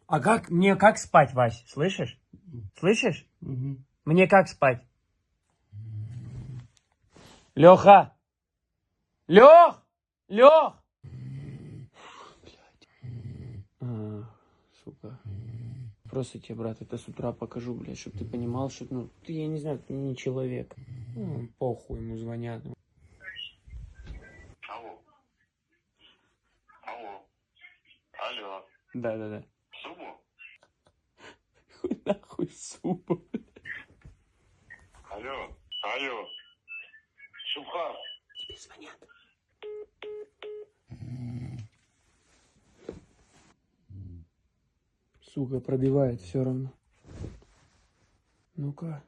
А как, мне как спать, Вась? Слышишь? Слышишь? Мне как спать? Леха! Лех! Лех! Сука. Просто тебе, брат, это с утра покажу, блядь, чтобы ты понимал, что, ну, ты, я не знаю, ты не человек. Ну, похуй, ему звонят. Алло. Алло. Алло. Да-да-да. Сумму? Хуй нахуй супа. Алло. Алло. Субхан. Тебе звонят. Сука, пробивает все равно. Ну-ка.